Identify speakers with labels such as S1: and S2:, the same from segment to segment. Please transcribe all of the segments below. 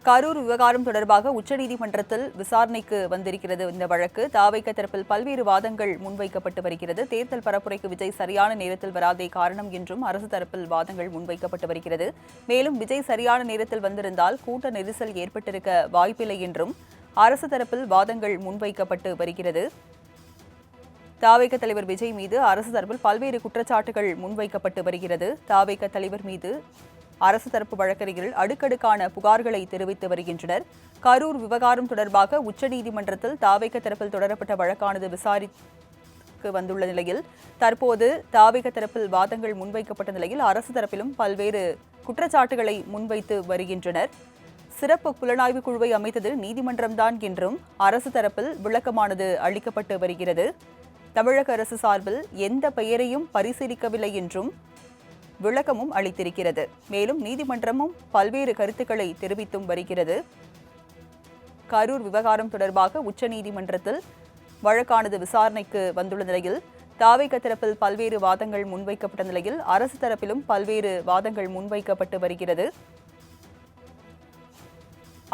S1: கரூர் விவகாரம் தொடர்பாக உச்சநீதிமன்றத்தில் விசாரணைக்கு வந்திருக்கிறது இந்த வழக்கு. தாவைக்க தரப்பில் பல்வேறு வாதங்கள் முன்வைக்கப்பட்டு வருகிறது. தேர்தல் பரப்புரைக்கு விஜய் சரியான நேரத்தில் வராதே காரணம் என்றும் அரசு தரப்பில் வாதங்கள் முன்வைக்கப்பட்டு வருகிறது. மேலும் விஜய் சரியான நேரத்தில் வந்திருந்தால் கூட்ட நெரிசல் ஏற்பட்டிருக்க வாய்ப்பில்லை என்றும் அரசு தரப்பில் வாதங்கள் முன்வைக்கப்பட்டு வருகிறது. தாவைக்க தலைவர் விஜய் மீது அரசு தரப்பில் பல்வேறு குற்றச்சாட்டுகள் முன்வைக்கப்பட்டு வருகிறது. தாவைக்க தலைவர் மீது அரசு தரப்பு வழக்கறிஞர்கள் அடுக்கடுக்கான புகார்களை தெரிவித்து வருகின்றனர். கரூர் விவகாரம் தொடர்பாக உச்சநீதிமன்றத்தில் தாவைக்க தரப்பில் தொடரப்பட்ட வழக்கானது விசாரிக்க வந்துள்ள நிலையில் தற்போது தாவைக்க தரப்பில் வாதங்கள் முன்வைக்கப்பட்ட நிலையில் அரசு தரப்பிலும் பல்வேறு குற்றச்சாட்டுகளை முன்வைத்து வருகின்றனர். சிறப்பு புலனாய்வு குழுவை அமைத்தது நீதிமன்றம்தான் என்றும் அரசு தரப்பில் விளக்கமானது அளிக்கப்பட்டு வருகிறது. தமிழக அரசு சார்பில் எந்த பெயரையும் பரிசீலிக்கவில்லை என்றும் விளக்கமும் அளித்திருக்கிறது. மேலும் நீதிமன்றமும் பல்வேறு கருத்துக்களை தெரிவித்தும் வருகிறது. கரூர் விவகாரம் தொடர்பாக உச்சநீதிமன்றத்தில் வழக்கானது விசாரணைக்கு வந்துள்ள நிலையில் தாவைக்க தரப்பில் பல்வேறு வாதங்கள் முன்வைக்கப்பட்ட நிலையில் அரசு தரப்பிலும் பல்வேறு வாதங்கள் முன்வைக்கப்பட்டு வருகிறது.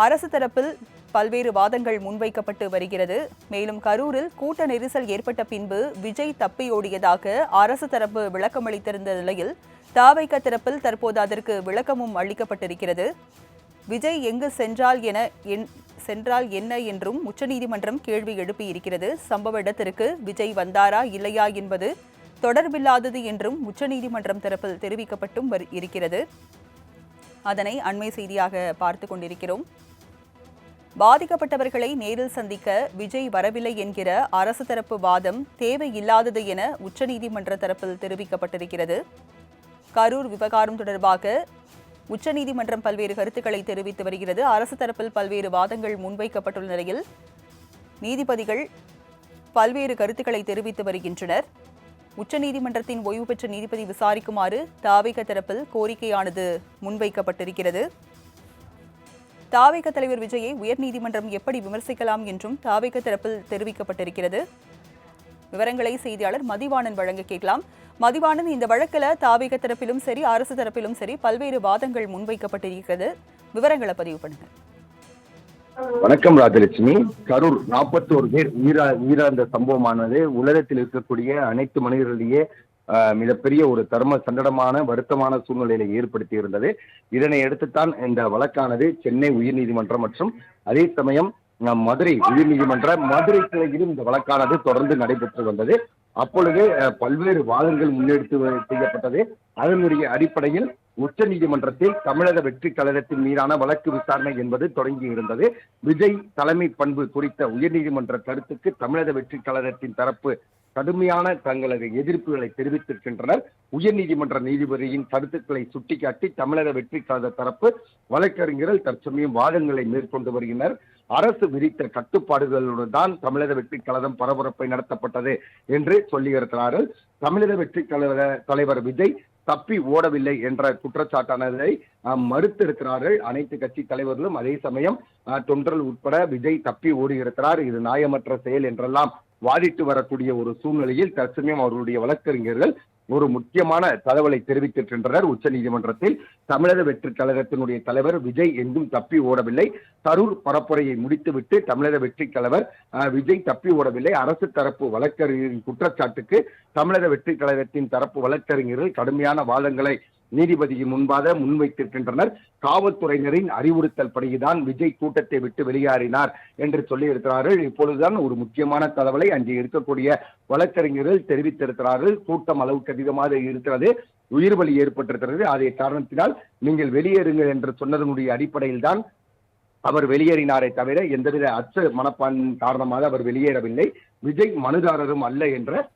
S1: அரசு தரப்பில் பல்வேறு வாதங்கள் முன்வைக்கப்பட்டு வருகிறது. மேலும் கரூரில் கூட்ட நெரிசல் ஏற்பட்ட பின்பு விஜய் தப்பியோடியதாக அரசு தரப்பு விளக்கமளித்திருந்த நிலையில் தாவைக்க தரப்பில் தற்போது அதற்கு விளக்கமும் அளிக்கப்பட்டிருக்கிறது. விஜய் எங்கு சென்றால் என்ன என்றும் உச்சநீதிமன்றம் கேள்வி எழுப்பியிருக்கிறது. சம்பவ இடத்திற்கு விஜய் வந்தாரா இல்லையா என்பது தொடர்பில்லாதது என்றும் உச்சநீதிமன்றம் தரப்பில் தெரிவிக்கப்பட்டும் இருக்கிறது. அதனை அண்மை செய்தியாக பார்த்து கொண்டிருக்கிறோம். பாதிக்கப்பட்டவர்களை நேரில் சந்திக்க விஜய் வரவில்லை என்கிற அரசு தரப்பு வாதம் தேவையில்லாதது என உச்சநீதிமன்ற தரப்பில் தெரிவிக்கப்பட்டிருக்கிறது. கரூர் விவகாரம் தொடர்பாக உச்சநீதிமன்றம் பல்வேறு கருத்துக்களை தெரிவித்து வருகிறது. அரசு தரப்பில் பல்வேறு வாதங்கள் முன்வைக்கப்பட்டுள்ள நிலையில் நீதிபதிகள் பல்வேறு கருத்துக்களை தெரிவித்து வருகின்றனர். உச்சநீதிமன்றத்தின் ஓய்வு பெற்ற நீதிபதி விசாரிக்குமாறு தாவைக்க தரப்பில் கோரிக்கையானது முன்வைக்கப்பட்டிருக்கிறது. தாவைக்க தலைவர் விஜயை உயர்நீதிமன்றம் எப்படி விமர்சிக்கலாம் என்றும் தாவைக்க தரப்பில் தெரிவிக்கப்பட்டிருக்கிறது. விவரங்களை செய்தியாளர் மதிவாணன் வழங்க கேட்கலாம். மதிவாணன், இந்த வழக்கில் தாவைக்க தரப்பிலும் சரி அரசு தரப்பிலும் சரி பல்வேறு வாதங்கள் முன்வைக்கப்பட்டிருக்கிறது. விவரங்களை பதிவு பண்ணுங்க.
S2: வணக்கம் ராஜலட்சுமி. கரூர் 41 பேர் உயிரிழந்த சம்பவமானது உலகத்தில் இருக்கக்கூடிய அனைத்து மனிதர்களிடையே மிகப்பெரிய ஒரு தர்ம சங்கடமான வருத்தமான சூழ்நிலையை ஏற்படுத்தி இருந்தது. இதனை அடுத்துத்தான் இந்த வழக்கானது சென்னை உயர்நீதிமன்றம் மற்றும் அதே சமயம் மதுரை உயர்நீதிமன்ற மதுரை கிளையிலும் இந்த வழக்கானது தொடர்ந்து நடைபெற்று வந்தது. அப்பொழுது பல்வேறு வாதங்கள் முன்னெடுத்து செய்யப்பட்டது. அதனுடைய அடிப்படையில் உச்ச நீதிமன்றத்தில் தமிழக வெற்றி கழகத்தின் மீதான வழக்கு விசாரணை என்பது தொடங்கி இருந்தது. விஜய் தலைமை பண்பு குறித்த உயர்நீதிமன்ற கருத்துக்கு தமிழக வெற்றி கழகத்தின் தரப்பு கடுமையான தங்களது எதிர்ப்புகளை தெரிவித்திருக்கின்றனர். உயர்நீதிமன்ற நீதிபதியின் கருத்துக்களை சுட்டிக்காட்டி தமிழக வெற்றி கழக தரப்பு வழக்கறிஞர்கள் தற்சமயம் வாதங்களை மேற்கொண்டு வருகின்றனர். அரசு விதித்த கட்டுப்பாடுகளுடன் தான் தமிழக வெற்றி கழகம் பரபரப்பை நடத்தப்பட்டது என்று சொல்லியிருக்கிறார்கள். தமிழக வெற்றி கழக தலைவர் விஜய் தப்பி ஓடவில்லை என்ற குற்றச்சாட்டானதை மறுத்திருக்கிறார்கள் அனைத்து கட்சி தலைவர்களும். அதே சமயம் தொண்டர்கள் உட்பட விஜய் தப்பி ஓடியிருக்கிறார், இது நியாயமற்ற செயல் என்றெல்லாம் வாதிட்டு வரக்கூடிய ஒரு சூழ்நிலையில் தற்சமயம் அவர்களுடைய வழக்கறிஞர்கள் ஒரு முக்கியமான தகவலை தெரிவித்திருக்கின்றனர். உச்ச நீதிமன்றத்தில் தமிழக வெற்றி கழகத்தினுடைய தலைவர் விஜய் எங்கும் தப்பி ஓடவில்லை, கரூர் பரப்புரையை முடித்துவிட்டு தமிழக வெற்றி கழகர் விஜய் தப்பி ஓடவில்லை. அரசு தரப்பு வழக்கறிஞரின் குற்றச்சாட்டுக்கு தமிழக வெற்றி கழகத்தின் தரப்பு வழக்கறிஞர்கள் கடுமையான வாதங்களை நீதிபதியின் முன்பாக முன்வைத்திருக்கின்றனர். காவல்துறையினரின் அறிவுறுத்தல் படிதான் விஜய் கூட்டத்தை விட்டு வெளியேறினார் என்று சொல்லியிருக்கிறார்கள். இப்பொழுதுதான் ஒரு முக்கியமான தகவலை அங்கே இருக்கக்கூடிய வழக்கறிஞர்கள் தெரிவித்திருக்கிறார்கள். கூட்டம் அளவுக்கு அதிகமாக இருக்கிறது, உயிர் பலி ஏற்பட்டிருக்கிறது, அதே காரணத்தினால் நீங்கள் வெளியேறுங்கள் என்று சொன்னதனுடைய அடிப்படையில் தான் அவர் வெளியேறினாரே தவிர எந்தவித அச்ச மனப்பான்மையின் காரணமாக அவர் வெளியேறவில்லை. விஜய் மனுதாரரும் அல்ல என்ற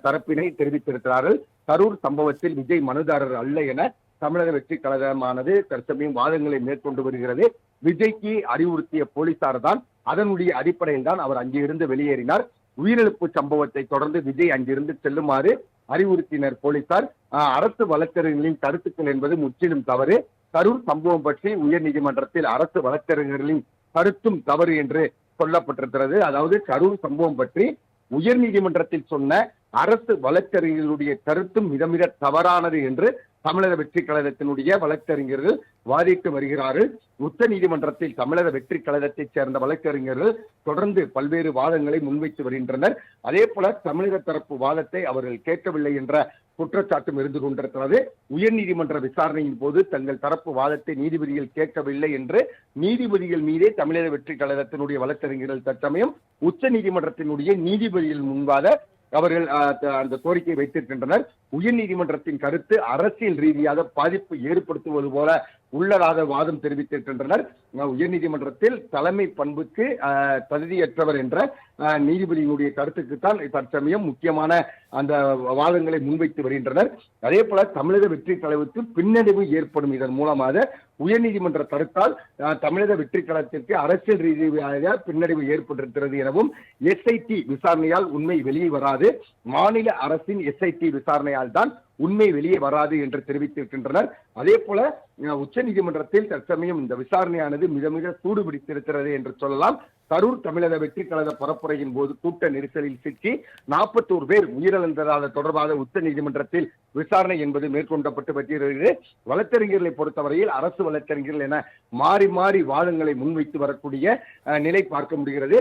S2: தரப்பினை தெரிவித்திருக்கிறார்கள். கரூர் சம்பவத்தில் விஜய் மனுதாரர் அல்ல என தமிழக வெற்றி கழகமானது தற்சமயம் வாதங்களை மேற்கொண்டு வருகிறது. விஜய்க்கு அறிவுறுத்திய போலீசார் தான் அதனுடைய அடிப்படையில் தான் அவர் அங்கிருந்து வெளியேறினார். உயிரிழப்பு சம்பவத்தை தொடர்ந்து விஜய் அங்கிருந்து செல்லுமாறு அறிவுறுத்தினர் போலீசார். அரசு வழக்கறிஞர்களின் கருத்துக்கள் என்பது முற்றிலும் தவறு. கரூர் சம்பவம் பற்றி உயர் நீதிமன்றத்தில் அரசு வழக்கறிஞர்களின் கருத்தும் தவறு என்று சொல்லப்பட்டிருக்கிறது. அதாவது கரூர் சம்பவம் பற்றி உயர் நீதிமன்றத்தில் சொன்ன அரசு வழக்கறிஞர்களுடைய கருத்தும் மிக மிக தவறானது என்று தமிழக வெற்றி கழகத்தினுடைய வழக்கறிஞர்கள் வாதிட்டு வருகிறார்கள். உச்ச நீதிமன்றத்தில் தமிழக வெற்றி கழகத்தைச் சேர்ந்த வழக்கறிஞர்கள் தொடர்ந்து பல்வேறு வாதங்களை முன்வைத்து வருகின்றனர். அதே போல தமிழக தரப்பு வாதத்தை அவர்கள் கேட்கவில்லை என்ற குற்றச்சாட்டும் இருந்து கொண்டிருக்கிறது. உயர்நீதிமன்ற விசாரணையின் போது தங்கள் தரப்பு வாதத்தை நீதிபதிகள் கேட்கவில்லை என்று நீதிபதிகள் மீதே தமிழக வெற்றி கழகத்தினுடைய வழக்கறிஞர்கள் தற்சமயம் உச்ச நீதிமன்றத்தினுடைய நீதிபதிகள் முன்பாக அவர்கள் அந்த கோரிக்கை வைத்திருக்கின்றனர். உயர்நீதிமன்றத்தின் கருத்து அரசியல் ரீதியாக பாதிப்பு ஏற்படுத்துவது போல உள்ளதாக வாதம் தெரிவித்திருக்கின்றனர். உயர்நீதிமன்றத்தில் தலைமை பண்புக்கு தகுதியற்றவர் என்ற நீதிபதியினுடைய கருத்துக்குத்தான் தற்சமயம் முக்கியமான அந்த வாதங்களை முன்வைத்து வருகின்றனர். அதே போல தமிழக வெற்றி கழகத்துக்கு பின்னடைவு ஏற்படும். இதன் மூலமாக உயர்நீதிமன்ற கருத்தால் தமிழக வெற்றி கழகத்திற்கு அரசியல் ரீதியாக பின்னடைவு ஏற்பட்டிருக்கிறது எனவும் எஸ்ஐடி விசாரணையால் உண்மை வெளியே வராது, மாநில அரசின் எஸ்ஐடி விசாரணையால் தான் உண்மை வெளியே வராது என்று தெரிவித்திருக்கின்றனர். அதே போல உச்ச நீதிமன்றத்தில் தற்சமயம் இந்த விசாரணையானது மிக மிக சூடு பிடித்திருக்கிறது என்று சொல்லலாம். கரூர் தமிழக வெற்றி கழக பரப்புரையின் போது கூட்ட நெரிசலில் சிக்கி 41 பேர் உயிரிழந்ததாக தொடர்பாக உச்ச நீதிமன்றத்தில் விசாரணை என்பது மேற்கொள்ளப்பட்டு வருகிறது. வழக்கறிஞர்களை பொறுத்தவரையில் அரசு வழக்கறிஞர்கள் என மாறி மாறி வாதங்களை முன்வைத்து வரக்கூடிய நிலை பார்க்க முடிகிறது.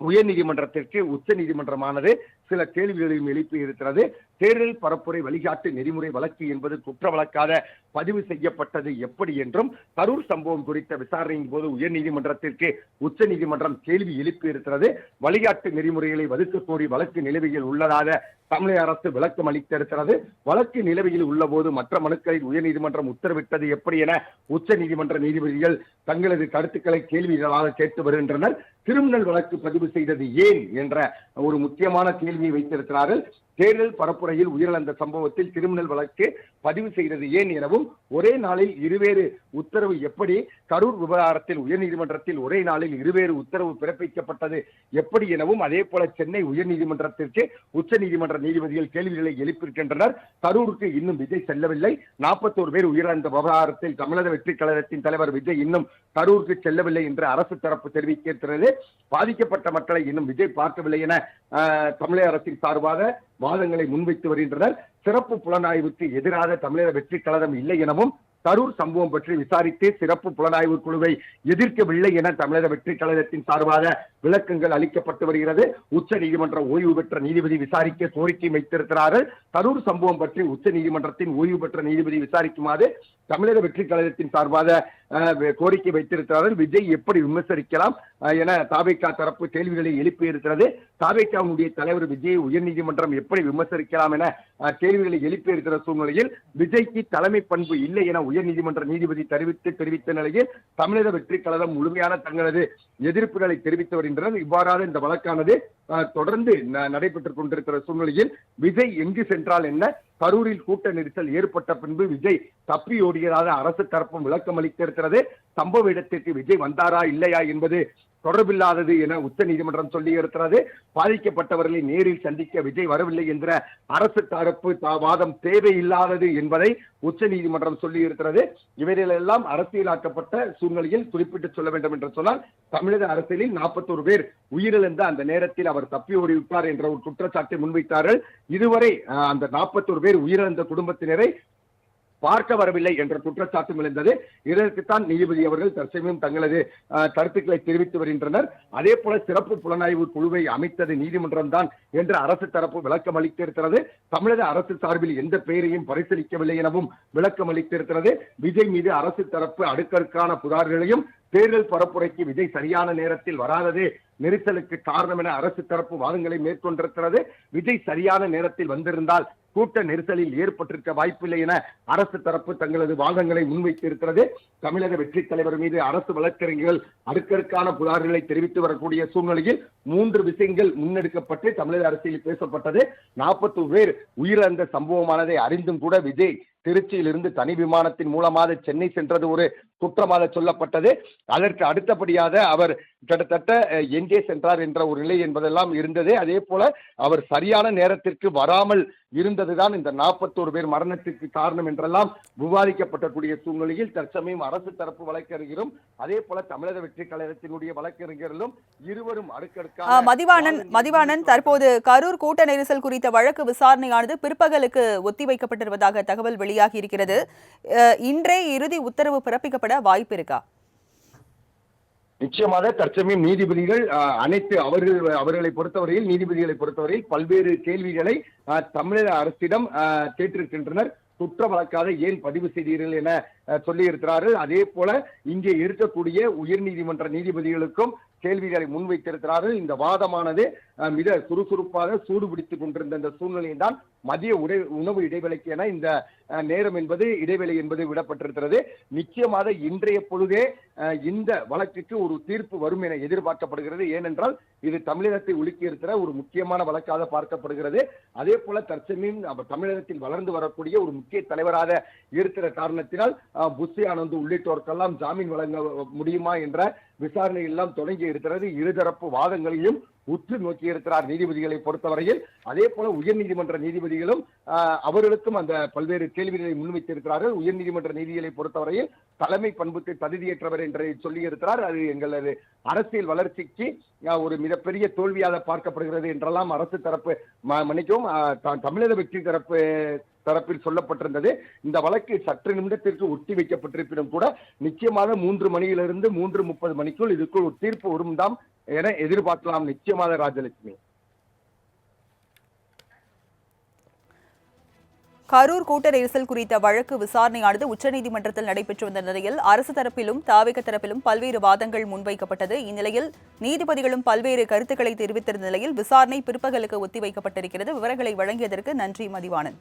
S2: உயர்நீதிமன்றத்திற்கு உச்ச நீதிமன்றமானது சில கேள்விகளையும் எழுப்பி இருக்கிறது. தேர்தல் பரப்புரை வழிகாட்டு நெறிமுறை வழக்கு என்பது குற்ற வழக்காக பதிவு செய்யப்பட்டது எப்படி என்றும் கரூர் சம்பவம் குறித்த விசாரணையின் போது உயர்நீதிமன்றத்திற்கு உச்ச நீதிமன்றம் கேள்வி எழுப்பி இருக்கிறது. வழிகாட்டு நெறிமுறைகளை வகுக்க கோரி வழக்கு நிலுவையில் உள்ளதாக தமிழக அரசு விளக்கம் அளித்திருக்கிறது. வழக்கு நிலுவையில் உள்ள போது மற்ற மனுக்களில் உயர்நீதிமன்றம் உத்தரவிட்டது எப்படி என உச்ச நீதிமன்ற நீதிபதிகள் தங்களது கருத்துக்களை கேள்விகளாக கேட்டு வருகின்றனர். கிரிமினல் வழக்கு பதிவு செய்தது ஏன் என்ற ஒரு முக்கியமான கேள்வியை வைத்திருக்கிறார்கள். தேர்தல் பரப்புரையில் உயிரிழந்த சம்பவத்தில் கிரிமினல் வழக்கு பதிவு செய்தது ஏன் எனவும் ஒரே நாளில் இருவேறு உத்தரவு எப்படி, கரூர் விவகாரத்தில் உயர்நீதிமன்றத்தில் ஒரே நாளில் இருவேறு உத்தரவு பிறப்பிக்கப்பட்டது எப்படி எனவும் அதே போல சென்னை உயர்நீதிமன்றத்திற்கு உச்ச நீதிமன்ற நீதிபதிகள் கேள்விகளை எழுப்பியிருக்கின்றனர். கரூருக்கு இன்னும் விஜய் செல்லவில்லை. 41 பேர் உயிரிழந்த விவகாரத்தில் தமிழக வெற்றி கழகத்தின் தலைவர் விஜய் இன்னும் கரூருக்கு செல்லவில்லை என்று அரசு தரப்பு தெரிவிக்கிறது. பாதிக்கப்பட்ட மக்களை இன்னும் விஜய் பார்க்கவில்லை என தமிழக அரசின் சார்பாக வாதங்களை முன்வைத்து வருகின்றனர். சிறப்பு புலனாய்வுக்கு எதிராக தமிழக வெற்றி கழகம் இல்லை எனவும் கரூர் சம்பவம் பற்றி விசாரித்து சிறப்பு புலனாய்வு குழுவை எதிர்க்கவில்லை என தமிழக வெற்றி கழகத்தின் சார்பாக விளக்கங்கள் அளிக்கப்பட்டு வருகிறது. உச்ச நீதிமன்ற ஓய்வு பெற்ற நீதிபதி விசாரிக்க கோரிக்கை வைத்திருக்கிறார்கள். கரூர் சம்பவம் பற்றி உச்ச நீதிமன்றத்தின் ஓய்வு பெற்ற நீதிபதி விசாரிக்குமாறு தமிழக வெற்றி கழகத்தின் சார்பாக கோரிக்கை வைத்திருக்கிறார்கள். விஜய் எப்படி விமர்சிக்கலாம் என தாவேகா தரப்பு கேள்விகளை எழுப்பியிருக்கிறது. தாவேகாவுடைய தலைவர் விஜய் உயர்நீதிமன்றம் எப்படி விமர்சிக்கலாம் என கேள்விகளை எழுப்பியிருக்கிற சூழ்நிலையில் விஜய்க்கு தலைமை பண்பு இல்லை என உயர்நீதிமன்ற நீதிபதி தெரிவித்த நிலையில் தமிழக வெற்றி கழகம் முழுமையான தங்களது எதிர்ப்புகளை தெரிவித்து வருகின்றனர். இவ்வாறான இந்த வழக்கானது தொடர்ந்து நடைபெற்றுக் கொண்டிருக்கிற சூழ்நிலையில் விஜய் எங்கு சென்றால் என்ன, கரூரில் கூட்ட நெரிசல் ஏற்பட்ட பின்பு விஜய் தப்பி ஓடியதாக அரசு தரப்பும் விளக்கம் அளித்திருக்கிறது. சம்பவ இடத்திற்கு விஜய் வந்தாரா இல்லையா என்பது தொடர்பில்லாதது என உச்ச நீதிமன்றம் சொல்லி இருக்கிறது. பாதிக்கப்பட்டவர்களை நேரில் சந்திக்க விஜய் வரவில்லை என்ற அரசு தரப்பு வாதம் தேவையில்லாதது என்பதை உச்ச நீதிமன்றம் சொல்லி இருக்கிறது. இவைகளெல்லாம் அரசியலாக்கப்பட்ட சூழ்நிலையில் குறிப்பிட்டு சொல்ல வேண்டும் என்று சொன்னால் தமிழக அரசியலில் 41 பேர் உயிரிழந்த அந்த நேரத்தில் அவர் தப்பி ஓடிவிட்டார் என்ற ஒரு குற்றச்சாட்டை முன்வைத்தார்கள். இதுவரை அந்த 41 பேர் உயிரிழந்த குடும்பத்தினரை பார்க்க வரவில்லை என்ற குற்றச்சாட்டும் எழுந்தது. இதற்குத்தான் நீதிபதி அவர்கள் தற்சமயம் தங்களது கருத்துக்களை தெரிவித்து வருகின்றனர். அதே போல சிறப்பு புலனாய்வு குழுவை அமைத்தது நீதிமன்றம் தான் என்று அரசு தரப்பு விளக்கம் அளித்திருக்கிறது. தமிழக அரசு சார்பில் எந்த பெயரையும் பரிசீலிக்கவில்லை எனவும் விளக்கம் அளித்திருக்கிறது. விஜய் மீது அரசு தரப்பு அடுக்கடுக்கான புகார்களையும் தேர்தல் பரப்புரைக்கு விஜய் சரியான நேரத்தில் வராதது நெரிசலுக்கு காரணம் என அரசு தரப்பு வாதங்களை மேற்கொண்டிருக்கிறது. விஜய் சரியான நேரத்தில் வந்திருந்தால் கூட்ட நெரிசலில் ஏற்பட்டிருக்க வாய்ப்பில்லை என அரசு தரப்பு தங்களது வாதங்களை முன்வைத்திருக்கிறது. தமிழக வெற்றி தலைவர் மீது அரசு வழக்கறிஞர்கள் அடுக்கடுக்கான புகார்களை தெரிவித்து வரக்கூடிய சூழ்நிலையில் 3 விஷயங்கள் முன்னெடுக்கப்பட்டு தமிழக அரசியல் பேசப்பட்டது. 40 பேர் உயிரிழந்த சம்பவமானதை அறிந்தும் கூட விஜய் திருச்சியிலிருந்து தனி விமானத்தின் மூலமாக சென்னை சென்றது ஒரு குற்றமாக சொல்லப்பட்டது. அதற்கு அடுத்தபடியாக அவர் கிட்டத்தட்ட எங்கே சென்றார் என்ற ஒரு நிலை என்பதெல்லாம் இருந்தது. அதே போல அவர் சரியான நேரத்திற்கு வராமல் இருந்ததுதான் இந்த 41 பேர் மரணத்திற்கு காரணம் என்றெல்லாம் விவாதிக்கப்படக்கூடிய சூழ்நிலையில் தற்சமயம் அரசு தரப்பு வழக்கறிஞரும் அதே போல தமிழக வெற்றி கழகத்தினுடைய வழக்கறிஞர்களும் இருவரும் அடுக்கடுக்காக
S1: மதிவாணன் தற்போது கரூர் கூட்ட நெரிசல் குறித்த வழக்கு விசாரணையானது பிற்பகலுக்கு ஒத்திவைக்கப்பட்டிருப்பதாக தகவல் வெளியாகி இருக்கிறது. இன்றே இறுதி உத்தரவு பிறப்பிக்கப்பட வாய்ப்பு இருக்கா?
S2: நிச்சயமாக தற்சமயம் நீதிபதிகள் அனைத்து அவர்களை பொறுத்தவரையில் நீதிபதிகளை பொறுத்தவரையில் பல்வேறு கேள்விகளை தமிழக அரசிடம் கேட்டிருக்கின்றனர். குற்ற வழக்காக ஏன் பதிவு செய்தீர்கள் என சொல்லி இருக்கிறார்கள். அதே போல இங்கே இருக்கக்கூடிய உயர்நீதிமன்ற நீதிபதிகளுக்கும் கேள்விகளை முன்வைத்திருக்கிறார்கள். இந்த வாதமானது மிக சுறுசுறுப்பாக சூடுபிடித்துக் கொண்டிருந்த இந்த சூழ்நிலையில் தான் மதிய உணவு இடைவேளைக்கு என இந்த நேரம் என்பது இடைவேளை என்பது விடப்பட்டிருக்கிறது. நிச்சயமாக இன்றைய பொழுதே இந்த வழக்குக்கு ஒரு தீர்ப்பு வரும் என எதிர்பார்க்கப்படுகிறது. ஏனென்றால் இது தமிழகத்தை உலுக்கியிருக்கிற ஒரு முக்கியமான வழக்காக பார்க்கப்படுகிறது. அதே போல தற்சமயம் தமிழகத்தில் வளர்ந்து வரக்கூடிய ஒரு முக்கிய தலைவராக இருக்கிற காரணத்தினால் புஷி ஆனந்த் உள்ளிட்டோருக்கெல்லாம் ஜாமீன் வழங்க முடியுமா என்ற விசாரணை எல்லாம் தொடங்கி இருக்கிறது. இருதரப்பு வாதங்களையும் உற்று நோக்கி இருக்கிறார் நீதிபதிகளை பொறுத்தவரையில். அதே போல உயர்நீதிமன்ற நீதிபதிகளும் அவர்களுக்கும் அந்த பல்வேறு கேள்விகளை முன்வைத்திருக்கிறார்கள். உயர்நீதிமன்ற நீதிகளை பொறுத்தவரையில் தலைமை பண்புக்கு தகுதியற்றவர் என்று சொல்லி இருக்கிறார். அது எங்களது அரசியல் வளர்ச்சிக்கு ஒரு மிகப்பெரிய தோல்வியாக பார்க்கப்படுகிறது என்றெல்லாம் அரசு தரப்பு மன்னிக்கவும் தமிழக வெற்றி தரப்பில் சொல்லப்பட்டிருந்தது. இந்த வழக்கு சற்று நிமிடத்திற்கு ஒட்டி வைக்கப்பட்டிருப்பினும் கூட நிச்சயமாக 3 மணியிலிருந்து 3:30 மணிக்குள் இதுக்குள் ஒரு தீர்ப்பு வரும் தான் என எதிர்பார்க்கலாம். நிச்சயமாக ராஜலட்சுமி.
S1: கரூர் கூட்ட நெரிசல் குறித்த வழக்கு விசாரணையானது உச்சநீதிமன்றத்தில் நடைபெற்று வந்த நிலையில் அரசு தரப்பிலும் தாவேக தரப்பிலும் பல்வேறு வாதங்கள் முன்வைக்கப்பட்டது. இந்நிலையில் நீதிபதிகளும் பல்வேறு கருத்துக்களை தெரிவித்திருந்த நிலையில் விசாரணை பிற்பகலுக்கு ஒத்திவைக்கப்பட்டிருக்கிறது. விவரங்களை வழங்கியதற்கு நன்றி மதிவாணன்.